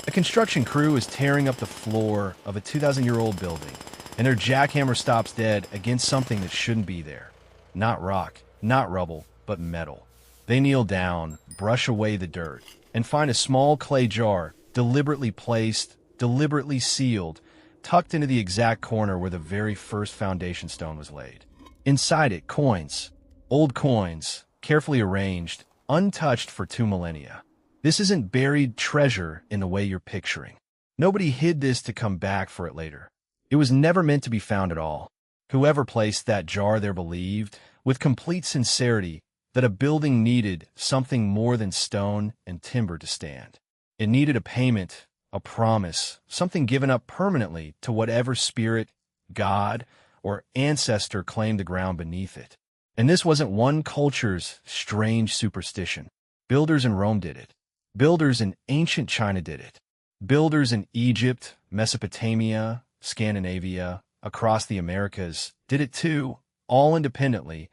A construction crew is tearing up the floor of a 2,000-year-old building, and their jackhammer stops dead against something that shouldn't be there. Not rock, not rubble, but metal. They kneel down, brush away the dirt, and find a small clay jar, deliberately placed, deliberately sealed, tucked into the exact corner where the very first foundation stone was laid. Inside it, coins. Old coins, carefully arranged, untouched for 2 millennia. This isn't buried treasure in the way you're picturing. Nobody hid this to come back for it later. It was never meant to be found at all. Whoever placed that jar there believed, with complete sincerity, that a building needed something more than stone and timber to stand. It needed a payment, a promise, something given up permanently to whatever spirit, god, or ancestor claimed the ground beneath it. And this wasn't one culture's strange superstition. Builders in Rome did it. Builders in ancient China did it. Builders in Egypt, Mesopotamia, Scandinavia, across the Americas did it too, all independently,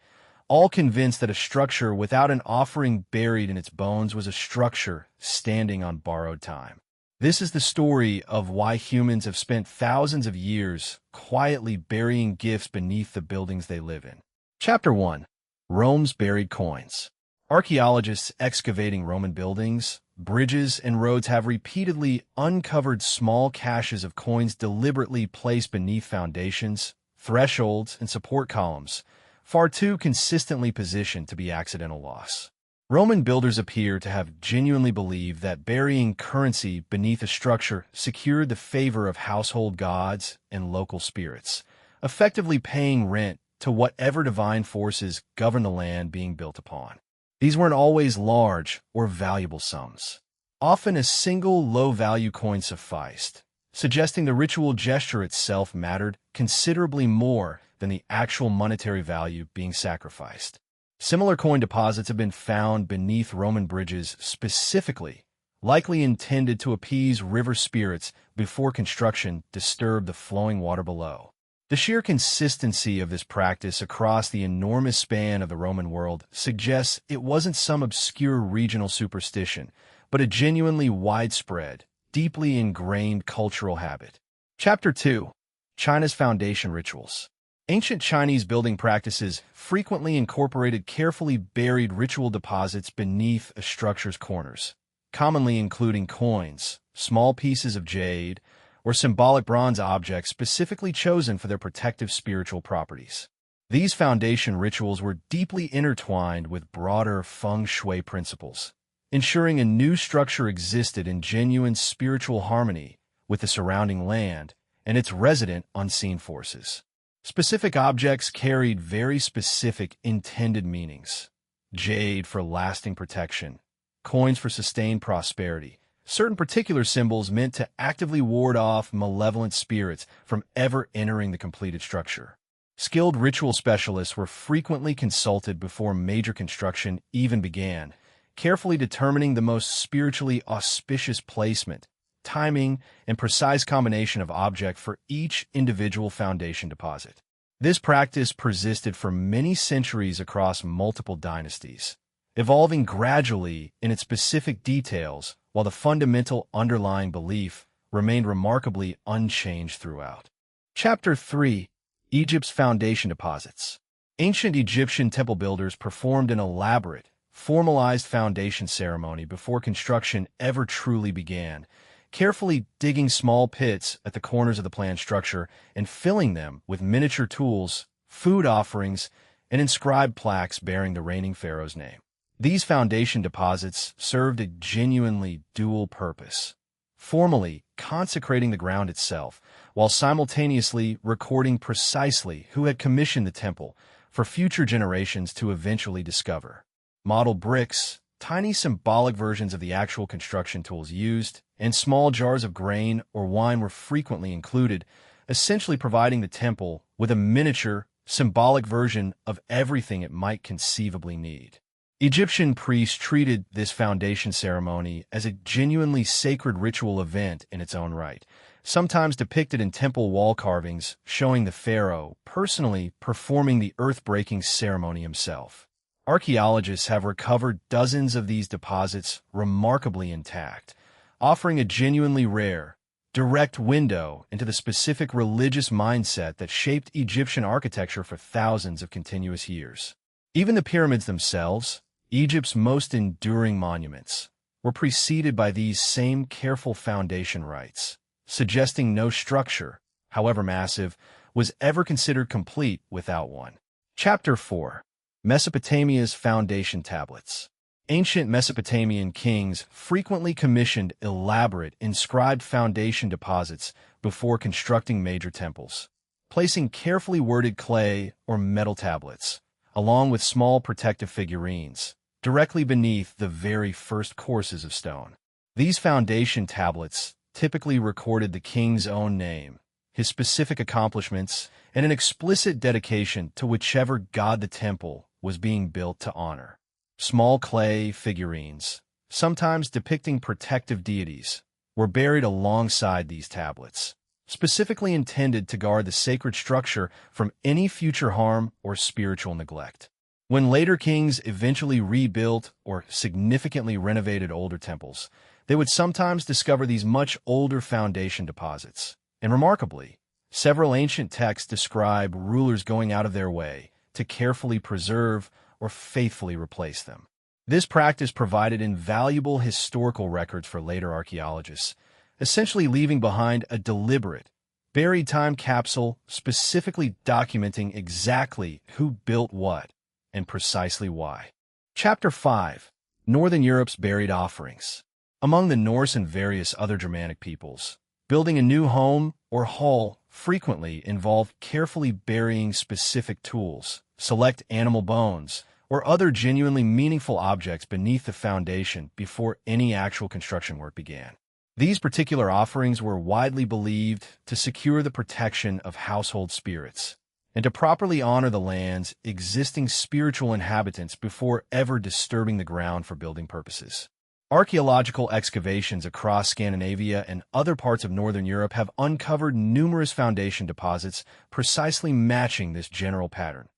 all convinced that a structure without an offering buried in its bones was a structure standing on borrowed time. This is the story of why humans have spent thousands of years quietly burying gifts beneath the buildings they live in. Chapter 1. Rome's Buried Coins. Archaeologists excavating Roman buildings, bridges, and roads have repeatedly uncovered small caches of coins deliberately placed beneath foundations, thresholds, and support columns, far too consistently positioned to be accidental loss. Roman builders appear to have genuinely believed that burying currency beneath a structure secured the favor of household gods and local spirits, effectively paying rent to whatever divine forces govern the land being built upon. These weren't always large or valuable sums. Often a single low-value coin sufficed, suggesting the ritual gesture itself mattered considerably more than the actual monetary value being sacrificed. Similar coin deposits have been found beneath Roman bridges specifically, likely intended to appease river spirits before construction disturbed the flowing water below. The sheer consistency of this practice across the enormous span of the Roman world suggests it wasn't some obscure regional superstition, but a genuinely widespread, deeply ingrained cultural habit. Chapter 2. China's Foundation Rituals. Ancient Chinese building practices frequently incorporated carefully buried ritual deposits beneath a structure's corners, commonly including coins, small pieces of jade, or symbolic bronze objects specifically chosen for their protective spiritual properties. These foundation rituals were deeply intertwined with broader feng shui principles, ensuring a new structure existed in genuine spiritual harmony with the surrounding land and its resident unseen forces. Specific objects carried very specific intended meanings. Jade for lasting protection, coins for sustained prosperity. Certain particular symbols meant to actively ward off malevolent spirits from ever entering the completed structure. Skilled ritual specialists were frequently consulted before major construction even began, carefully determining the most spiritually auspicious placement, timing, and precise combination of object for each individual foundation deposit. This practice persisted for many centuries across multiple dynasties, evolving gradually in its specific details while the fundamental underlying belief remained remarkably unchanged throughout. Chapter 3. Egypt's Foundation Deposits. Ancient Egyptian temple builders performed an elaborate, formalized foundation ceremony before construction ever truly began, carefully digging small pits at the corners of the planned structure and filling them with miniature tools, food offerings, and inscribed plaques bearing the reigning pharaoh's name. These foundation deposits served a genuinely dual purpose, formally consecrating the ground itself, while simultaneously recording precisely who had commissioned the temple for future generations to eventually discover. Model bricks, tiny symbolic versions of the actual construction tools used, and small jars of grain or wine were frequently included, essentially providing the temple with a miniature, symbolic version of everything it might conceivably need. Egyptian priests treated this foundation ceremony as a genuinely sacred ritual event in its own right, sometimes depicted in temple wall carvings showing the pharaoh personally performing the earth-breaking ceremony himself. Archaeologists have recovered dozens of these deposits remarkably intact, offering a genuinely rare, direct window into the specific religious mindset that shaped Egyptian architecture for thousands of continuous years. Even the pyramids themselves, Egypt's most enduring monuments, were preceded by these same careful foundation rites, suggesting no structure, however massive, was ever considered complete without one. Chapter 4. Mesopotamia's Foundation Tablets. Ancient Mesopotamian kings frequently commissioned elaborate, inscribed foundation deposits before constructing major temples, placing carefully worded clay or metal tablets, along with small protective figurines, directly beneath the very first courses of stone. These foundation tablets typically recorded the king's own name, his specific accomplishments, and an explicit dedication to whichever god the temple was being built to honor. Small clay figurines, sometimes depicting protective deities, were buried alongside these tablets, specifically intended to guard the sacred structure from any future harm or spiritual neglect. When later kings eventually rebuilt or significantly renovated older temples, they would sometimes discover these much older foundation deposits. And remarkably, several ancient texts describe rulers going out of their way to carefully preserve or faithfully replace them. This practice provided invaluable historical records for later archaeologists, essentially leaving behind a deliberate, buried time capsule specifically documenting exactly who built what and precisely why. Chapter 5. Northern Europe's Buried Offerings. Among the Norse and various other Germanic peoples, building a new home or hall frequently involved carefully burying specific tools, select animal bones, or other genuinely meaningful objects beneath the foundation before any actual construction work began. These particular offerings were widely believed to secure the protection of household spirits and to properly honor the land's existing spiritual inhabitants before ever disturbing the ground for building purposes. Archaeological excavations across Scandinavia and other parts of Northern Europe have uncovered numerous foundation deposits precisely matching this general pattern.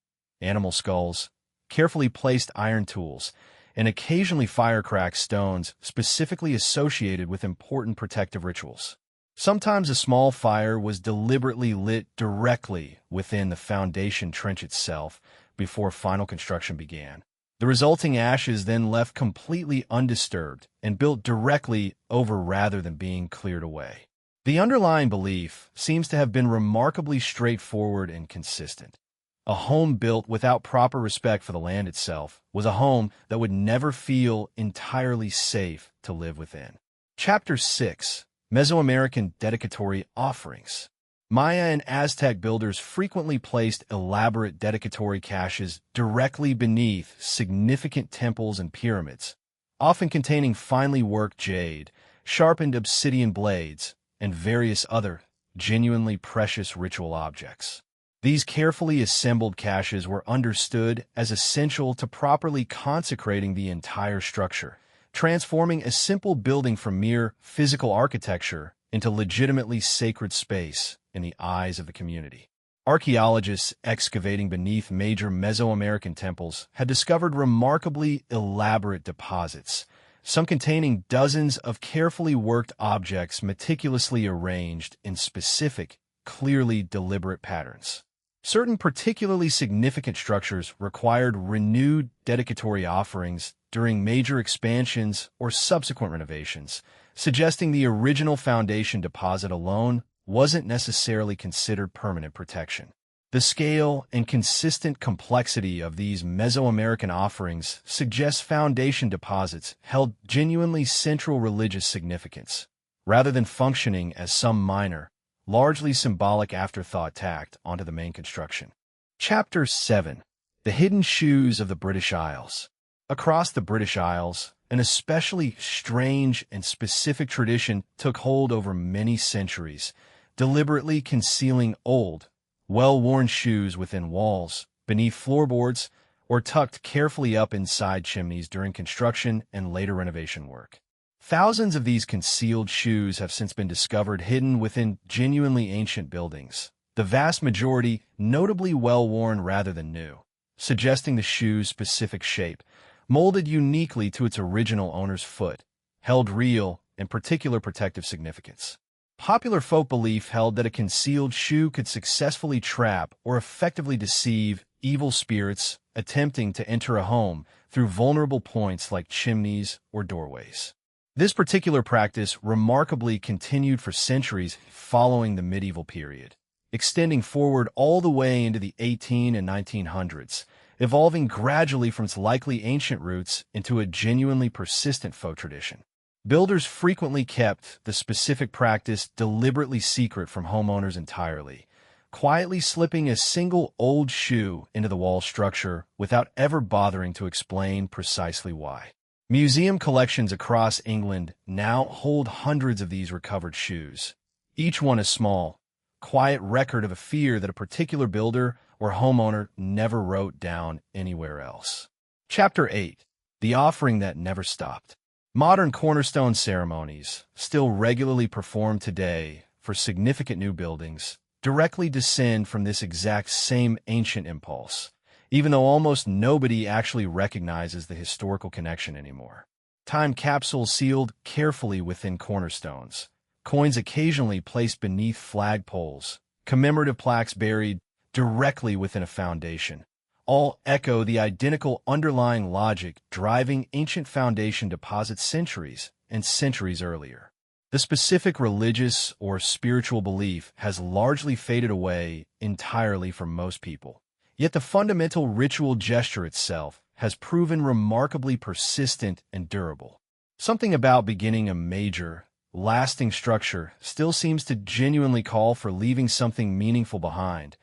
Animal skulls, carefully placed iron tools, and occasionally fire-cracked stones specifically associated with important protective rituals. Sometimes a small fire was deliberately lit directly within the foundation trench itself before final construction began. The resulting ashes then left completely undisturbed and built directly over rather than being cleared away. The underlying belief seems to have been remarkably straightforward and consistent. A home built without proper respect for the land itself was a home that would never feel entirely safe to live within. Chapter 6. Mesoamerican Dedicatory Offerings. Maya and Aztec builders frequently placed elaborate dedicatory caches directly beneath significant temples and pyramids, often containing finely worked jade, sharpened obsidian blades, and various other genuinely precious ritual objects. These carefully assembled caches were understood as essential to properly consecrating the entire structure, transforming a simple building from mere physical architecture into legitimately sacred space in the eyes of the community. Archaeologists excavating beneath major Mesoamerican temples had discovered remarkably elaborate deposits, some containing dozens of carefully worked objects meticulously arranged in specific, clearly deliberate patterns. Certain particularly significant structures required renewed dedicatory offerings during major expansions or subsequent renovations, suggesting the original foundation deposit alone wasn't necessarily considered permanent protection. The scale and consistent complexity of these Mesoamerican offerings suggests foundation deposits held genuinely central religious significance, rather than functioning as some minor, largely symbolic afterthought tacked onto the main construction. Chapter 7. The Hidden Shoes of the British Isles. Across the British Isles, an especially strange and specific tradition took hold over many centuries, deliberately concealing old, well-worn shoes within walls, beneath floorboards, or tucked carefully up inside chimneys during construction and later renovation work. Thousands of these concealed shoes have since been discovered hidden within genuinely ancient buildings, the vast majority notably well-worn rather than new, suggesting the shoe's specific shape, molded uniquely to its original owner's foot, held real and particular protective significance. Popular folk belief held that a concealed shoe could successfully trap or effectively deceive evil spirits attempting to enter a home through vulnerable points like chimneys or doorways. This particular practice remarkably continued for centuries following the medieval period, extending forward all the way into the 1800s and 1900s, evolving gradually from its likely ancient roots into a genuinely persistent folk tradition. Builders frequently kept the specific practice deliberately secret from homeowners entirely, quietly slipping a single old shoe into the wall structure without ever bothering to explain precisely why. Museum collections across England now hold hundreds of these recovered shoes, each one a small, quiet record of a fear that a particular builder or homeowner never wrote down anywhere else. Chapter 8. The Offering That Never Stopped. Modern cornerstone ceremonies, still regularly performed today for significant new buildings, directly descend from this exact same ancient impulse, even though almost nobody actually recognizes the historical connection anymore. Time capsules sealed carefully within cornerstones, coins occasionally placed beneath flagpoles, commemorative plaques buried directly within a foundation, all echo the identical underlying logic driving ancient foundation deposits centuries and centuries earlier. The specific religious or spiritual belief has largely faded away entirely from most people. Yet the fundamental ritual gesture itself has proven remarkably persistent and durable. Something about beginning a major, lasting structure still seems to genuinely call for leaving something meaningful behind.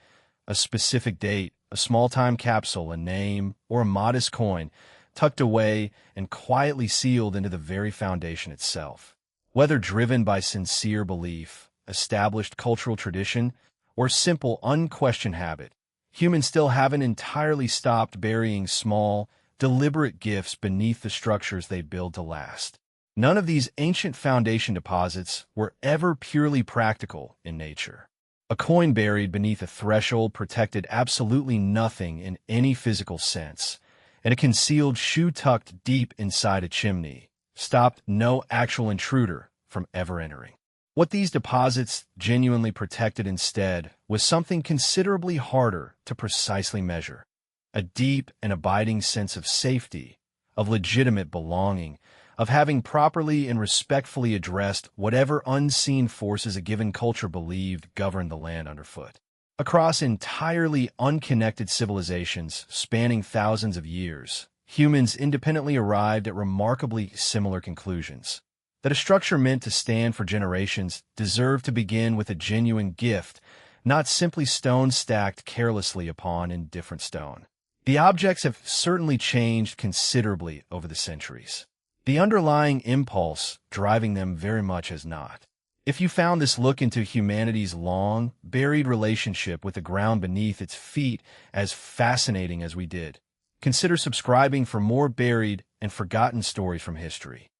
A specific date, a small time capsule, a name, or a modest coin tucked away and quietly sealed into the very foundation itself. Whether driven by sincere belief, established cultural tradition, or simple, unquestioned habit, humans still haven't entirely stopped burying small, deliberate gifts beneath the structures they build to last. None of these ancient foundation deposits were ever purely practical in nature. A coin buried beneath a threshold protected absolutely nothing in any physical sense, and a concealed shoe tucked deep inside a chimney stopped no actual intruder from ever entering. What these deposits genuinely protected instead was something considerably harder to precisely measure: a deep and abiding sense of safety, of legitimate belonging, of having properly and respectfully addressed whatever unseen forces a given culture believed governed the land underfoot. Across entirely unconnected civilizations spanning thousands of years, humans independently arrived at remarkably similar conclusions. That a structure meant to stand for generations deserved to begin with a genuine gift, not simply stone stacked carelessly upon indifferent stone. The objects have certainly changed considerably over the centuries. The underlying impulse driving them very much has not. If you found this look into humanity's long, buried relationship with the ground beneath its feet as fascinating as we did, consider subscribing for more buried and forgotten stories from history.